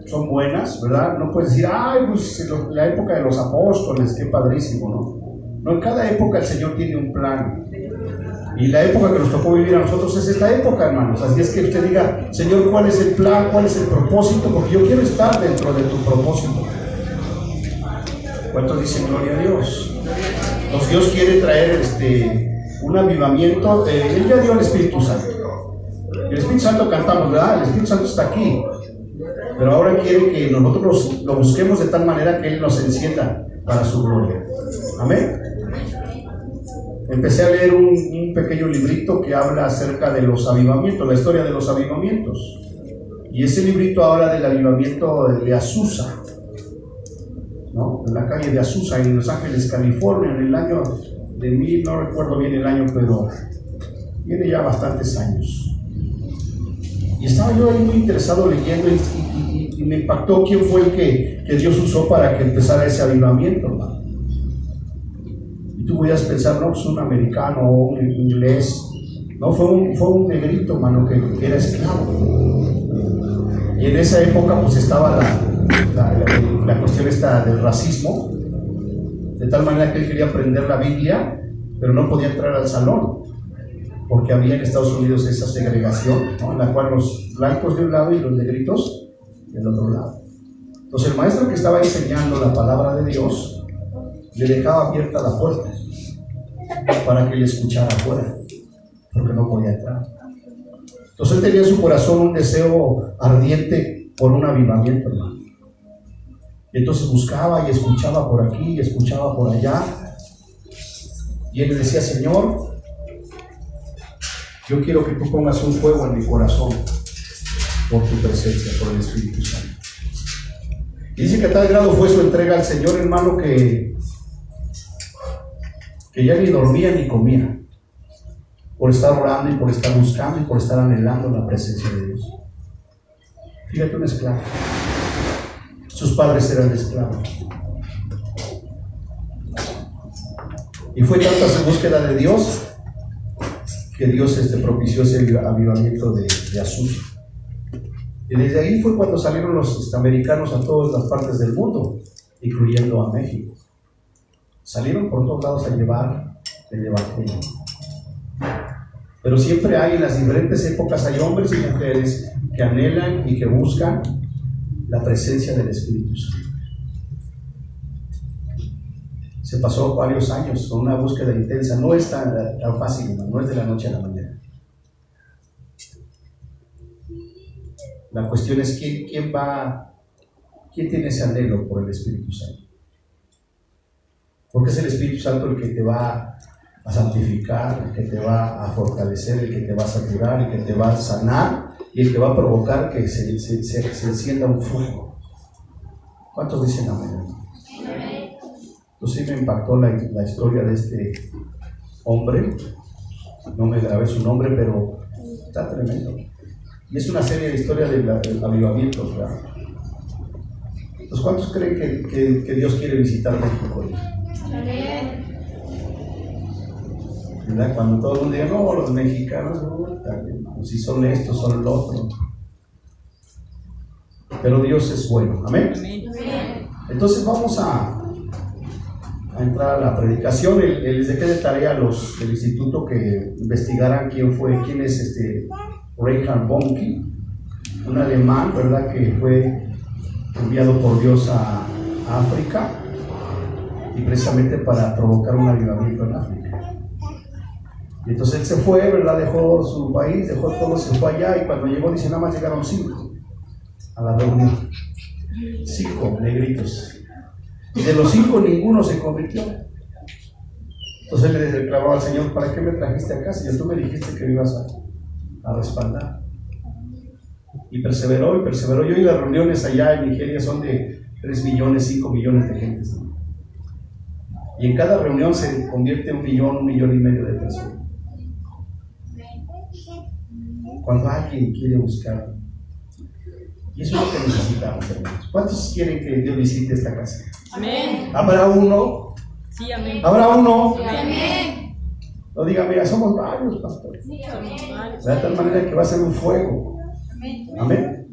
son buenas, ¿verdad? No puedes decir, ay, pues la época de los apóstoles, qué padrísimo, ¿no? No, en cada época el Señor tiene un plan. Y la época que nos tocó vivir a nosotros es esta época, hermanos. Así es que usted diga, Señor, ¿cuál es el plan? ¿Cuál es el propósito? Porque yo quiero estar dentro de tu propósito. ¿Cuántos dicen gloria a Dios? Entonces Dios quiere traer un avivamiento. Él ya dio al Espíritu Santo. El Espíritu Santo cantamos, ¿verdad? El Espíritu Santo está aquí. Pero ahora quiere que nosotros lo busquemos de tal manera que Él nos encienda para su gloria. Amén. Empecé a leer un pequeño librito que habla acerca de los avivamientos, la historia de los avivamientos. Y ese librito habla del avivamiento de Azusa, ¿no? En la calle de Azusa, en Los Ángeles, California, en el año de no recuerdo bien el año, pero viene ya bastantes años. Y estaba yo ahí muy interesado leyendo y me impactó quién fue el que Dios usó para que empezara ese avivamiento, hermano. Y tú podías pensar, no, pues un americano o un inglés. No, fue un negrito, hermano, que era esclavo. Y en esa época pues estaba la cuestión esta del racismo, de tal manera que él quería aprender la Biblia, pero no podía entrar al salón, porque había en Estados Unidos esa segregación, ¿no? En la cual los blancos de un lado y los negritos del otro lado. Entonces el maestro que estaba enseñando la palabra de Dios le dejaba abierta la puerta para que le escuchara afuera, porque no podía entrar. Entonces él tenía en su corazón un deseo ardiente por un avivamiento, hermano. Y entonces buscaba y escuchaba por aquí y escuchaba por allá, y él le decía, Señor, yo quiero que tú pongas un fuego en mi corazón por tu presencia, por el Espíritu Santo. Y dice que a tal grado fue su entrega al Señor, hermano, que ya ni dormía ni comía, por estar orando y por estar buscando y por estar anhelando la presencia de Dios. Fíjate, un esclavo. Sus padres eran esclavos. Y fue tanta su búsqueda de Dios que Dios propició ese avivamiento de Azusa. Y desde ahí fue cuando salieron los americanos a todas las partes del mundo, incluyendo a México. Salieron por todos lados a llevar el evangelio. Pero siempre hay, en las diferentes épocas, hay hombres y mujeres que anhelan y que buscan la presencia del Espíritu Santo. Se pasó varios años con una búsqueda intensa. No es tan fácil, no es de la noche a la mañana. La cuestión es quién tiene ese anhelo por el Espíritu Santo. Porque es el Espíritu Santo el que te va a santificar, el que te va a fortalecer, el que te va a saturar, el que te va a sanar y el que va a provocar que se encienda un fuego. ¿Cuántos dicen amén? Entonces sí me impactó la historia de este hombre. No me grabé su nombre, pero está tremendo. Y es una serie de historias del avivamiento, ¿verdad? Entonces, ¿cuántos creen que Dios quiere visitar México? ¿Verdad? Cuando todo el mundo diga, no, los mexicanos, no, si son estos, son los otros. Pero Dios es bueno. ¿Amén? Entonces vamos a entrar a la predicación. Les dejé de tarea a los del instituto que investigaran quién es Reinhard Bonnke, un alemán, ¿verdad?, que fue enviado por Dios a África, y precisamente para provocar un avivamiento en África. Y entonces él se fue, ¿verdad?, dejó su país, dejó todo, se fue allá, y cuando llegó, dice, nada más llegaron 5 a la reunión, 5 negritos. Y de los 5 ninguno se convirtió. Entonces él le reclamaba al Señor, ¿para qué me trajiste acá si tú me dijiste que me ibas a respaldar? Y perseveró. Yo y las reuniones allá en Nigeria son de 3 millones, 5 millones de gente. Y en cada reunión se convierte 1 millón, 1,5 millones de personas. Cuando alguien quiere buscar. Y eso es lo que necesitamos, hermanos. ¿Cuántos quieren que Dios visite esta casa? Amén. ¿Habrá uno? Sí, amén. ¿Habrá uno? Sí, amén. No diga, mira, somos varios, pastores. Sí, amén. De tal manera que va a ser un fuego. Amén.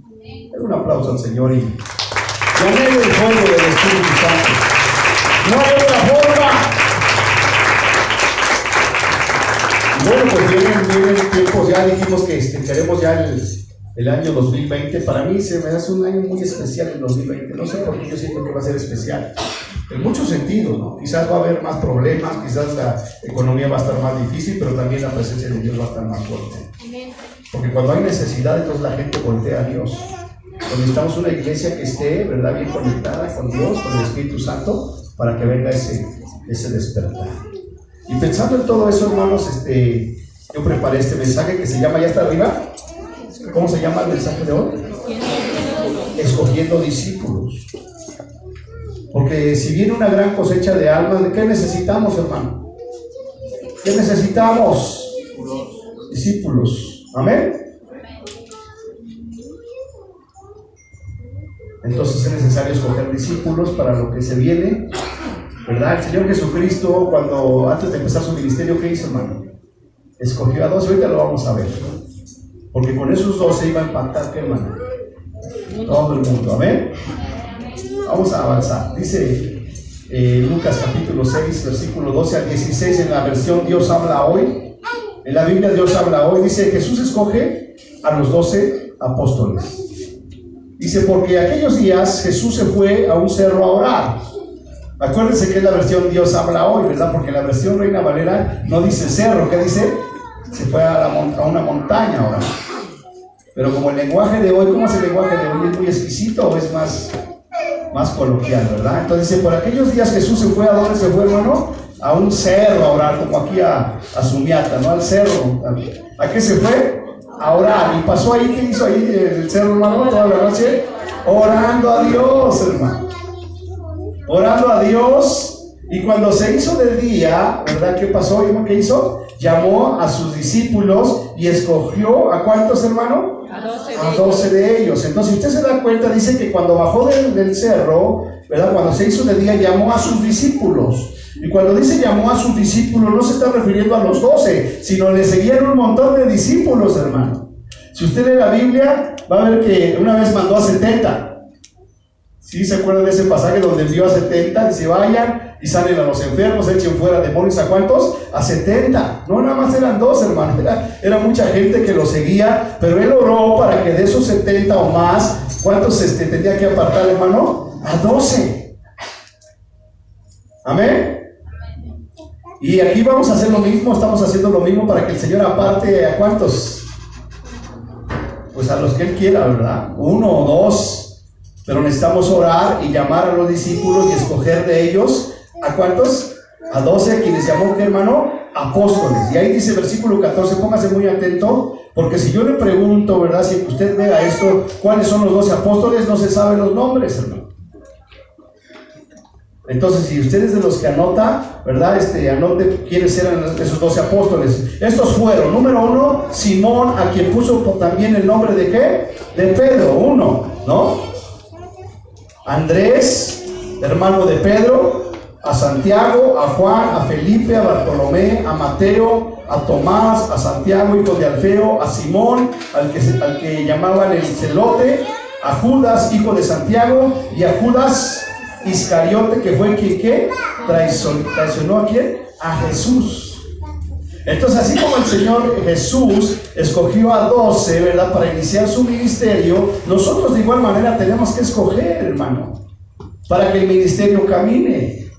Un aplauso al Señor y anhelo el fuego del Espíritu Santo. No hay otra forma. Bueno, pues vienen tiempos, ya dijimos que queremos ya el año 2020. Para mí se me hace un año muy especial el 2020. No sé por qué yo siento que va a ser especial. En muchos sentidos, ¿no? Quizás va a haber más problemas, quizás la economía va a estar más difícil, pero también la presencia de Dios va a estar más fuerte. Porque cuando hay necesidad, entonces la gente voltea a Dios. Cuando necesitamos una iglesia que esté, ¿verdad?, bien conectada con Dios, con el Espíritu Santo, para que venga ese despertar. Y pensando en todo eso, hermanos, yo preparé este mensaje que se llama, ¿ya está arriba? ¿Cómo se llama el mensaje de hoy? Escogiendo discípulos. Porque si viene una gran cosecha de almas, ¿de qué necesitamos, hermano? ¿Qué necesitamos? Discípulos. ¿Amén? Entonces es necesario escoger discípulos para lo que se viene, ¿verdad? El Señor Jesucristo, cuando antes de empezar su ministerio, ¿qué hizo, hermano? Escogió a 12, ahorita lo vamos a ver, ¿no? Porque con esos 12 iba a impactar, ¿qué, hermano? Todo el mundo, ¿amén? Vamos a avanzar. Dice Lucas capítulo 6, versículo 12 al 16, en la versión Dios habla hoy. En la Biblia Dios habla hoy. Dice, Jesús escoge a los 12 apóstoles. Dice, porque aquellos días Jesús se fue a un cerro a orar. Acuérdense que es la versión Dios habla hoy, ¿verdad? Porque la versión Reina Valera no dice cerro, ¿qué dice? Se fue a una montaña a orar. Pero como el lenguaje de hoy, ¿cómo es el lenguaje de hoy? ¿Es muy exquisito o es más coloquial, verdad? Entonces dice, por aquellos días Jesús se fue, ¿a dónde se fue, hermano? A un cerro a orar, como aquí a Sumiata, ¿no? Al cerro. ¿A qué se fue? A orar. Y pasó ahí, ¿qué hizo ahí el cerro, hermano? Toda la noche orando a Dios, hermano. Orando a Dios. Y cuando se hizo de día, ¿verdad? ¿Qué pasó? ¿Qué hizo? Llamó a sus discípulos y escogió ¿a cuántos, hermano? A 12 de ellos. Entonces, si usted se da cuenta, dice que cuando bajó del cerro, ¿verdad? Cuando se hizo de día, llamó a sus discípulos. Y cuando dice llamó a sus discípulos, no se está refiriendo a los 12, sino le seguían un montón de discípulos, hermano. Si usted lee la Biblia, va a ver que una vez mandó a 70. ¿Sí se acuerdan de ese pasaje donde envió a 70? Dice, vayan y salen a los enfermos, echen fuera demonios. ¿A cuántos? A 70. No, nada más eran 2, hermano. Era mucha gente que lo seguía, pero él oró para que de esos 70 o más, ¿cuántos tenía que apartar, hermano? A 12. Amén. Y aquí vamos a hacer lo mismo, estamos haciendo lo mismo para que el Señor aparte ¿a cuántos? Pues a los que Él quiera, ¿verdad? 1 o 2. Pero necesitamos orar y llamar a los discípulos y escoger de ellos ¿a cuántos? A 12, quienes llamó, ¿qué, hermano? Apóstoles. Y ahí dice versículo 14, póngase muy atento, porque si yo le pregunto, ¿verdad? Si usted vea esto, ¿cuáles son los 12 apóstoles? No se saben los nombres, hermano. Entonces, si usted es de los que anota, ¿verdad? Anote quiénes eran esos 12 apóstoles. Estos fueron, número 1, Simón, a quien puso también el nombre de ¿qué? De Pedro, 1, ¿no? Andrés, hermano de Pedro, a Santiago, a Juan, a Felipe, a Bartolomé, a Mateo, a Tomás, a Santiago, hijo de Alfeo, a Simón, al que llamaban el celote, a Judas, hijo de Santiago, y a Judas Iscariote, que fue quien ¿qué? Traicionó ¿a quién? A Jesús. Entonces, así como el Señor Jesús escogió a 12, ¿verdad?, para iniciar su ministerio, nosotros de igual manera tenemos que escoger, hermano, para que el ministerio camine.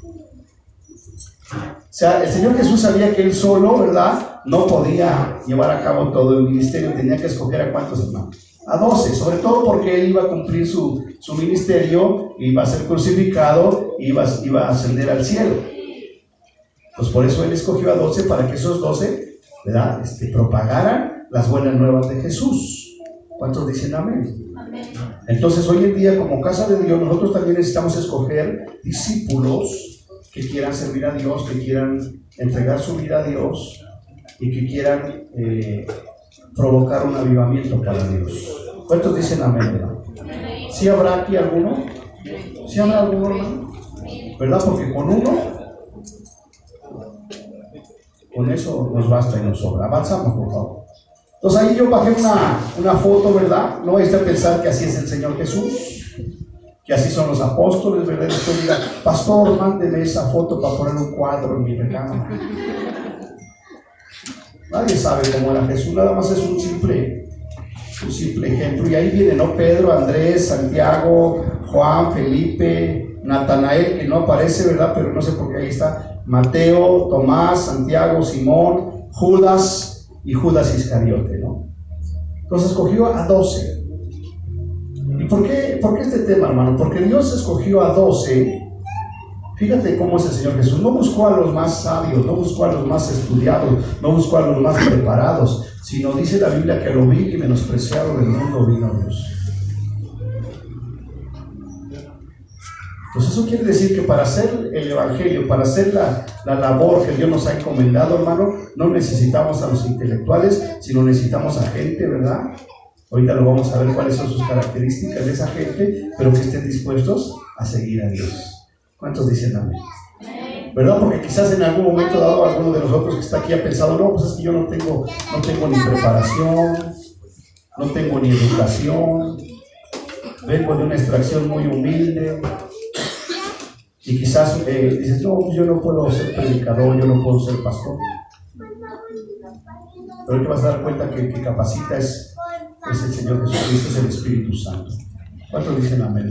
O sea, el Señor Jesús sabía que Él solo, ¿verdad?, no podía llevar a cabo todo el ministerio, tenía que escoger ¿a cuántos, hermanos? A 12, sobre todo porque Él iba a cumplir su ministerio, iba a ser crucificado, iba a ascender al cielo. Pues por eso Él escogió a 12 para que esos 12, ¿verdad?, propagaran las buenas nuevas de Jesús. ¿Cuántos dicen amén? Amén. Entonces hoy en día, como casa de Dios, nosotros también necesitamos escoger discípulos que quieran servir a Dios, que quieran entregar su vida a Dios y que quieran provocar un avivamiento para Dios. ¿Cuántos dicen amén, verdad? ¿Sí habrá aquí alguno? ¿Sí habrá alguno, hermano? ¿Verdad? Porque con uno, con eso nos basta y nos sobra. Avanzamos, por favor. Entonces ahí yo bajé una foto, ¿verdad? No vais a pensar que así es el Señor Jesús, que así son los apóstoles, ¿verdad? Después diga, pastor, mándeme esa foto para poner un cuadro en mi recámara. Nadie sabe cómo era Jesús, nada más es un simple ejemplo. Y ahí viene, ¿no? Pedro, Andrés, Santiago, Juan, Felipe, Natanael, que no aparece, ¿verdad? Pero no sé por qué ahí está. Mateo, Tomás, Santiago, Simón, Judas y Judas Iscariote, ¿no? Entonces escogió a 12. ¿Y por qué este tema, hermano? Porque Dios escogió a 12. Fíjate cómo es el Señor Jesús. No buscó a los más sabios, no buscó a los más estudiados, no buscó a los más preparados, sino dice la Biblia que a lo vil y menospreciado del mundo vino Dios. Pues eso quiere decir que para hacer el Evangelio, para hacer la labor que Dios nos ha encomendado, hermano, no necesitamos a los intelectuales, sino necesitamos a gente, ¿verdad? Ahorita lo vamos a ver cuáles son sus características de esa gente, pero que estén dispuestos a seguir a Dios. ¿Cuántos dicen amén? ¿Verdad? Porque quizás en algún momento dado alguno de nosotros que está aquí ha pensado, no, pues es que yo no tengo ni preparación, no tengo ni educación, vengo de una extracción muy humilde, y quizás dices, no, pues yo no puedo ser predicador, yo no puedo ser pastor. Pero te vas a dar cuenta que capacita es el Señor Jesucristo, es el Espíritu Santo. ¿Cuántos dicen amén?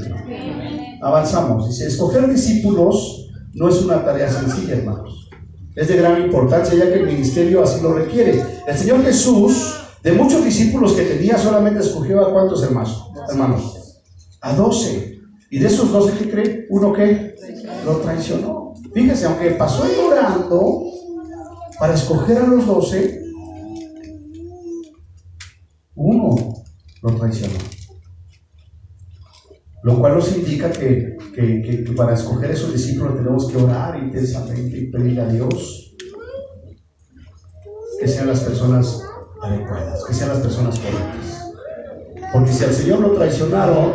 Avanzamos. Dice, escoger discípulos no es una tarea sencilla, hermanos. Es de gran importancia, ya que el ministerio así lo requiere. El Señor Jesús, de muchos discípulos que tenía, solamente escogió a ¿cuántos hermanos? A 12. Y de esos 12, ¿qué creen? Uno que lo traicionó. Fíjense, aunque pasó orando para escoger a los 12, uno lo traicionó. Lo cual nos indica que para escoger esos discípulos tenemos que orar intensamente y pedirle a Dios que sean las personas adecuadas, que sean las personas correctas. Porque si al Señor lo traicionaron,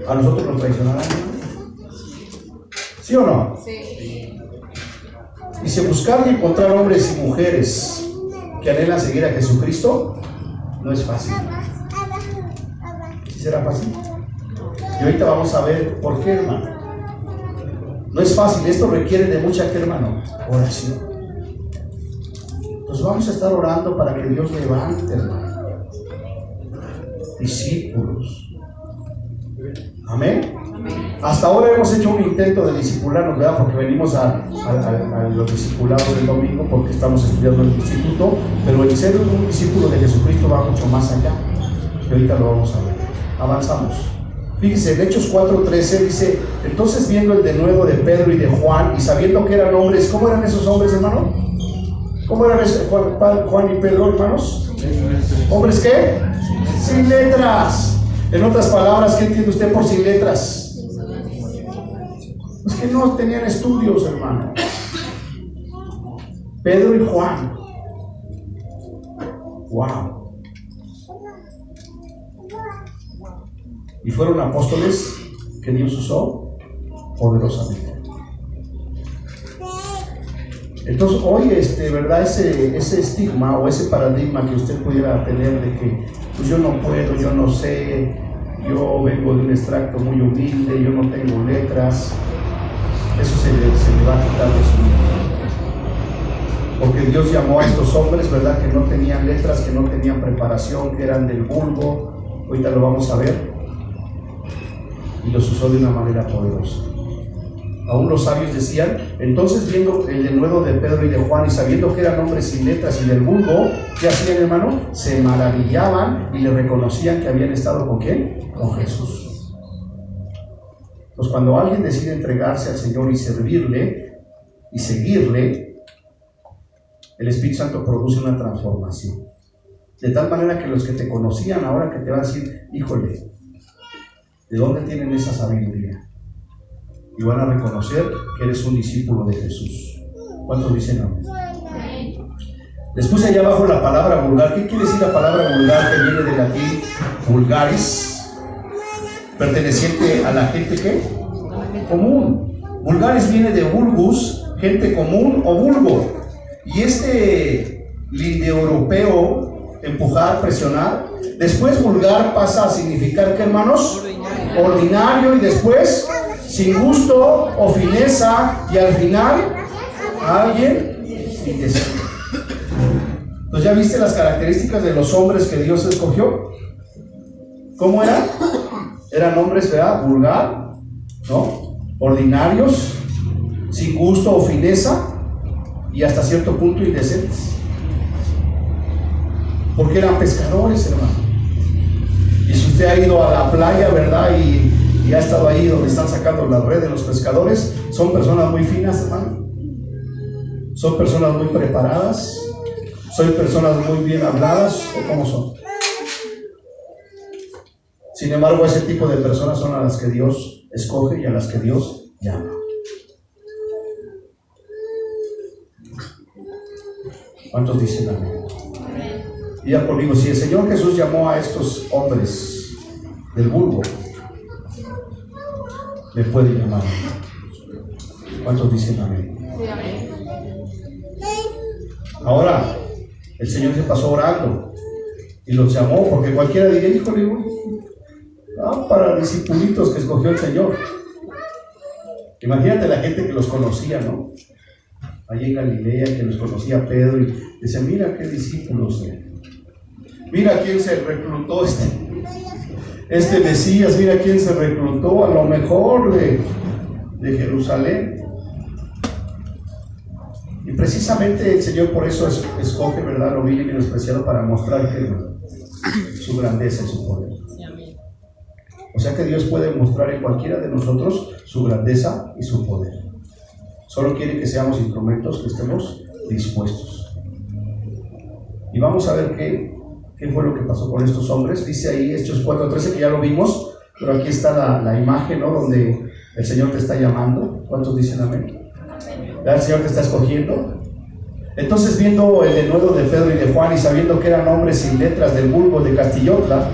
a nosotros nos traicionarán. ¿Sí o no? Sí. Dice, buscar y encontrar hombres y mujeres que anhelan seguir a Jesucristo no es fácil. ¿Sí será fácil? Y ahorita vamos a ver por qué, hermano. No es fácil, esto requiere de mucha, ¿qué, hermano? Oración. Entonces vamos a estar orando para que Dios levante, hermano, discípulos. Amén. Hasta ahora hemos hecho un intento de discipularnos, ¿verdad? Porque venimos a los discipulados del domingo, porque estamos estudiando el instituto, pero el ser un discípulo de Jesucristo va mucho más allá. Y ahorita lo vamos a ver. Avanzamos. Fíjese, en Hechos 4:13 dice, entonces viendo el denuedo de Pedro y de Juan, y sabiendo que eran hombres, ¿cómo eran esos hombres, hermano? ¿Cómo eran Juan y Pedro, hermanos? ¿Hombres qué? Sin letras. En otras palabras, ¿qué entiende usted por sin letras? Es que no tenían estudios, hermano. Pedro y Juan. Wow. Y fueron apóstoles que Dios usó poderosamente. Entonces hoy, ¿verdad? Ese estigma o ese paradigma que usted pudiera tener de que pues yo no puedo, yo no sé, yo vengo de un extracto muy humilde, yo no tengo letras, eso se le va a quitar de su vida. Porque Dios llamó a estos hombres, ¿verdad? Que no tenían letras, que no tenían preparación, que eran del vulgo. Ahorita lo vamos a ver. Y los usó de una manera poderosa. Aún los sabios decían, entonces viendo el denuedo de Pedro y de Juan y sabiendo que eran hombres sin letras y del vulgo, ¿qué hacían, hermano? Se maravillaban y le reconocían que habían estado ¿con quién? Con Jesús. Pues cuando alguien decide entregarse al Señor y servirle y seguirle, el Espíritu Santo produce una transformación. De tal manera que los que te conocían ahora que te van a decir, híjole, ¿de dónde tienen esa sabiduría? Y van a reconocer que eres un discípulo de Jesús. ¿Cuántos dicen amén? Les puse allá abajo la palabra vulgar. ¿Qué quiere decir la palabra vulgar, que viene del latín vulgaris, perteneciente a la gente ¿qué? Común? Vulgaris viene de vulgus, gente común o vulgo. Y este indoeuropeo empujar, presionar. Después vulgar pasa a significar, ¿qué, hermanos? Ordinario, y después sin gusto o fineza, y al final alguien indecente. Entonces, ¿ya viste las características de los hombres que Dios escogió? ¿Cómo eran? Eran hombres, ¿verdad? Vulgar, ¿no? Ordinarios, sin gusto o fineza, y hasta cierto punto indecentes. Porque eran pescadores, hermano. Y si usted ha ido a la playa, ¿verdad? Y ha estado ahí donde están sacando las redes los pescadores, son personas muy finas, hermano. Son personas muy preparadas. Son personas muy bien habladas. ¿O cómo son? Sin embargo, ese tipo de personas son a las que Dios escoge y a las que Dios llama. ¿Cuántos dicen amén? Digan conmigo, si el Señor Jesús llamó a estos hombres del vulgo, le puede llamar. ¿Cuántos dicen amén? Ahora, el Señor se pasó orando y los llamó, porque cualquiera diría, híjole, para discipulitos que escogió el Señor. Imagínate la gente que los conocía, ¿no? Allí en Galilea, que los conocía Pedro, y decía, mira qué discípulos, mira quién se reclutó este Mesías, mira quién se reclutó, a lo mejor de Jerusalén. Y precisamente el Señor por eso escoge, ¿verdad?, lo vil y menospreciado, para mostrar su grandeza y su poder. O sea que Dios puede mostrar en cualquiera de nosotros su grandeza y su poder. Solo quiere que seamos instrumentos, que estemos dispuestos. Y vamos a ver qué fue lo que pasó con estos hombres. Dice ahí Hechos 4:13, que ya lo vimos, pero aquí está la imagen, ¿no?, donde el Señor te está llamando. ¿Cuántos dicen amén? El Señor te está escogiendo. Entonces, viendo el denuedo de Pedro y de Juan, y sabiendo que eran hombres sin letras del vulgo de Castillotla,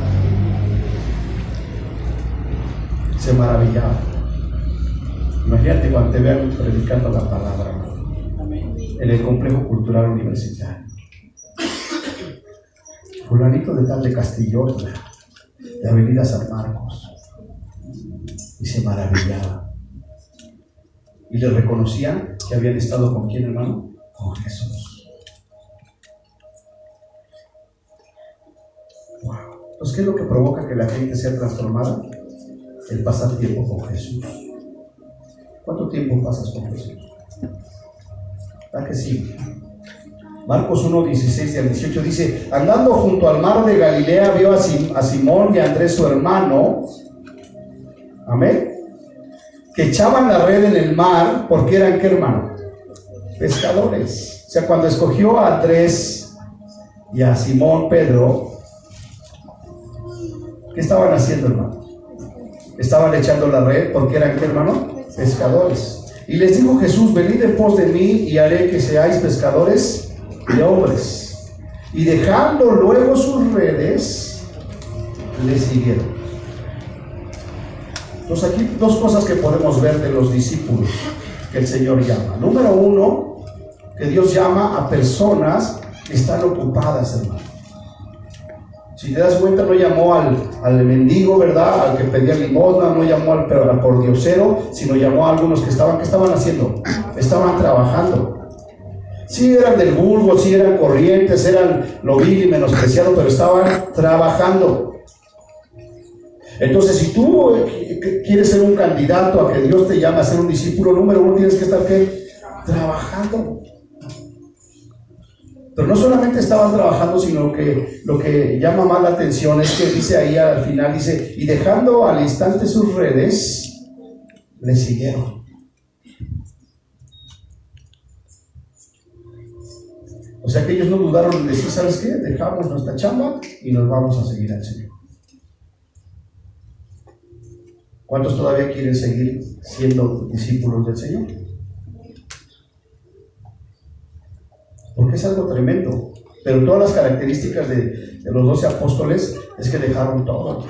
se maravillaba. Imagínate cuando te vean predicando la palabra, ¿no?, en el complejo cultural universitario. Fulanito de tal de Castillotla, de Avenida San Marcos, y se maravillaba. Y le reconocían que habían estado con quién, hermano, con Jesús. Wow. Entonces, ¿qué es lo que provoca que la gente sea transformada? El pasar tiempo con Jesús. ¿Cuánto tiempo pasas con Jesús? ¿Verdad que sí? Marcos 1:16-18 dice, andando junto al mar de Galilea, vio a Simón y a Andrés su hermano, amén, que echaban la red en el mar, porque eran, ¿qué, hermano? Pescadores. O sea, cuando escogió a Andrés y a Simón Pedro, ¿qué estaban haciendo, hermano? Estaban echando la red, porque eran, ¿qué, hermano? Pescadores. Y les dijo Jesús, venid en pos de mí y haré que seáis pescadores de hombres. Y dejando luego sus redes, le siguieron. Entonces, aquí dos cosas que podemos ver de los discípulos que el Señor llama. Número uno, que Dios llama a personas que están ocupadas, hermano. Si te das cuenta, no llamó al mendigo, ¿verdad?, al que pedía limosna, no llamó al pordiosero, sino llamó a algunos que estaban, ¿qué estaban haciendo? Estaban trabajando. Sí eran del vulgo, sí eran corrientes, eran lo vil y menospreciado, pero estaban trabajando. Entonces, si tú quieres ser un candidato a que Dios te llame a ser un discípulo, número uno, tienes que estar, ¿qué? Trabajando. Pero no solamente estaban trabajando, sino que lo que llama más la atención es que dice ahí al final, dice, y dejando al instante sus redes, le siguieron. O sea que ellos no dudaron en decir, ¿sabes qué? Dejamos nuestra chamba y nos vamos a seguir al Señor. ¿Cuántos todavía quieren seguir siendo discípulos del Señor? Porque es algo tremendo. Pero todas las características de los 12 apóstoles es que dejaron todo.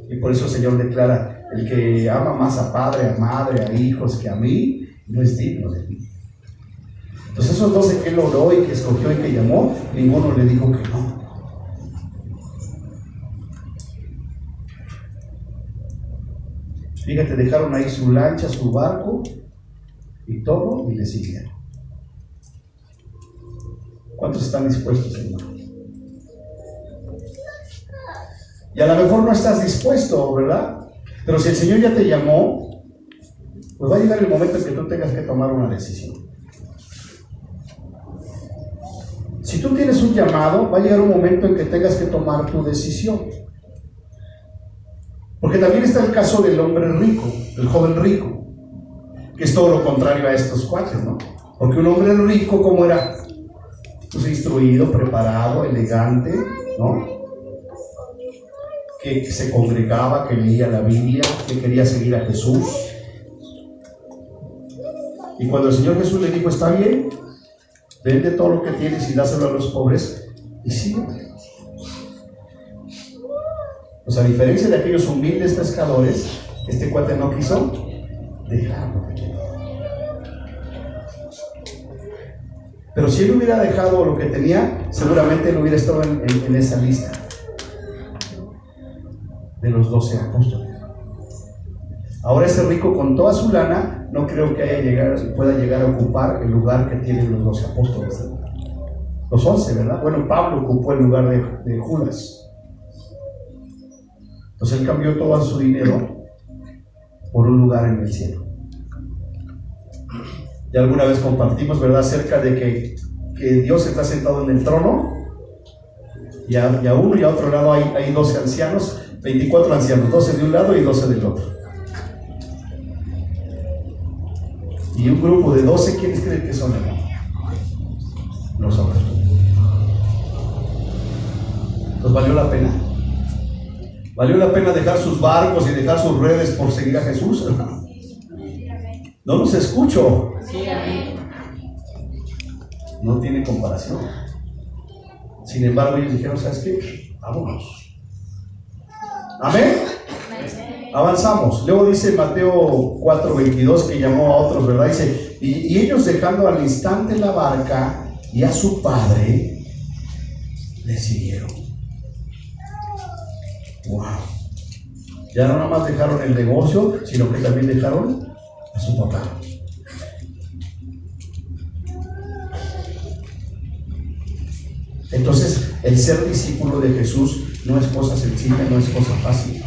Y por eso el Señor declara, el que ama más a padre, a madre, a hijos que a mí, no es digno de mí. Pues esos 12 que él oró y que escogió y que llamó, ninguno le dijo que no. Fíjate, dejaron ahí su lancha, su barco y todo y le siguieron. ¿Cuántos están dispuestos, hermano? Y a lo mejor no estás dispuesto, ¿verdad? Pero si el Señor ya te llamó, pues va a llegar el momento en que tú tengas que tomar una decisión. Si tú tienes un llamado, va a llegar un momento en que tengas que tomar tu decisión. Porque también está el caso del hombre rico, el joven rico, que es todo lo contrario a estos cuatro, ¿no? Porque un hombre rico, ¿cómo era? Pues instruido, preparado, elegante, ¿no? Que se congregaba, que leía la Biblia, que quería seguir a Jesús. Y cuando el Señor Jesús le dijo, está bien, vende todo lo que tienes y dáselo a los pobres y sígueme. Pues a diferencia de aquellos humildes pescadores, este cuate no quiso dejarlo. Pero si él hubiera dejado lo que tenía, seguramente él hubiera estado en esa lista de los 12 apóstoles. Ahora ese rico con toda su lana, no creo que pueda llegar a ocupar el lugar que tienen los 12 apóstoles. Los 11, ¿verdad? Bueno, Pablo ocupó el lugar de Judas. Entonces él cambió todo su dinero por un lugar en el cielo. Ya alguna vez compartimos, ¿verdad?, acerca de que Dios está sentado en el trono y a uno y a otro lado hay 12 ancianos, 24 ancianos, 12 de un lado y 12 del otro. Y un grupo de 12, ¿quiénes creen que son? Nosotros. Pues valió la pena. ¿Valió la pena dejar sus barcos y dejar sus redes por seguir a Jesús, hermano? No los escucho. No tiene comparación. Sin embargo, ellos dijeron, ¿sabes qué? Vámonos. Amén. Avanzamos. Luego dice Mateo 4:22 que llamó a otros, ¿verdad? Dice, y ellos dejando al instante la barca y a su padre, le siguieron. Wow. Ya no nada más dejaron el negocio, sino que también dejaron a su papá. Entonces, el ser discípulo de Jesús no es cosa sencilla, no es cosa fácil.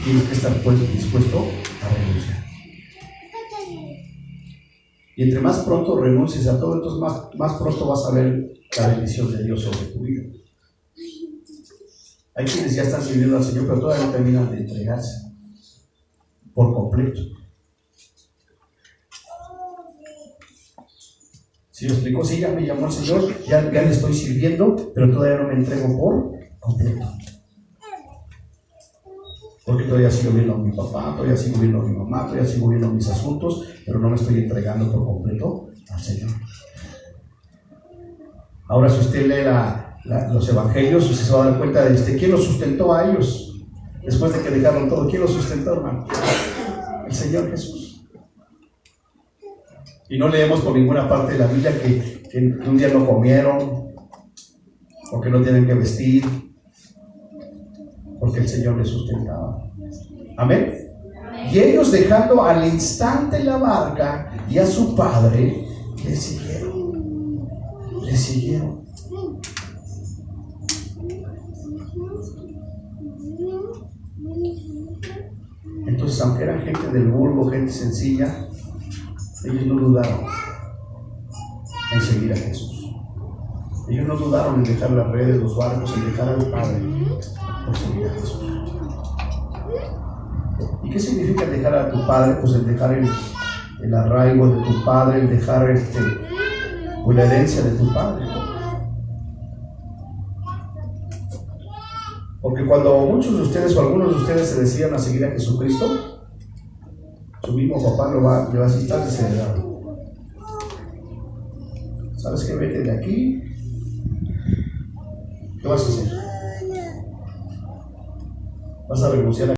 Tienes que estar dispuesto a renunciar. Y entre más pronto renuncies a todo, entonces más pronto vas a ver la bendición de Dios sobre tu vida. Hay quienes ya están sirviendo al Señor, pero todavía no terminan de entregarse por completo. ¿Sí lo explico? Sí, ya me llamó el Señor, ya le estoy sirviendo, pero todavía no me entrego por completo. Porque todavía sigo viendo a mi papá, todavía sigo viendo a mi mamá, todavía sigo viendo mis asuntos, pero no me estoy entregando por completo al Señor. Ahora, si usted lee los evangelios, usted se va a dar cuenta de quién los sustentó a ellos después de que dejaron todo. ¿Quién los sustentó, hermano? El Señor Jesús. Y no leemos por ninguna parte de la Biblia que un día no comieron o que no tienen que vestir, porque el Señor les sustentaba. Amén. Y ellos, dejando al instante la barca y a su padre, le siguieron. Le siguieron. Entonces, aunque eran gente del vulgo, gente sencilla, ellos no dudaron en seguir a Jesús. Ellos no dudaron en dejar las redes, los barcos, en dejar al Padre por seguir a Jesús. ¿Y qué significa dejar a tu Padre? Pues el dejar el arraigo de tu Padre, el dejar pues la herencia de tu Padre. Porque cuando muchos de ustedes o algunos de ustedes se decían a seguir a Jesucristo, su mismo papá le va a citar desheredado. ¿Sabes qué? Vete de aquí. ¿Qué vas a hacer? Vas a renunciar a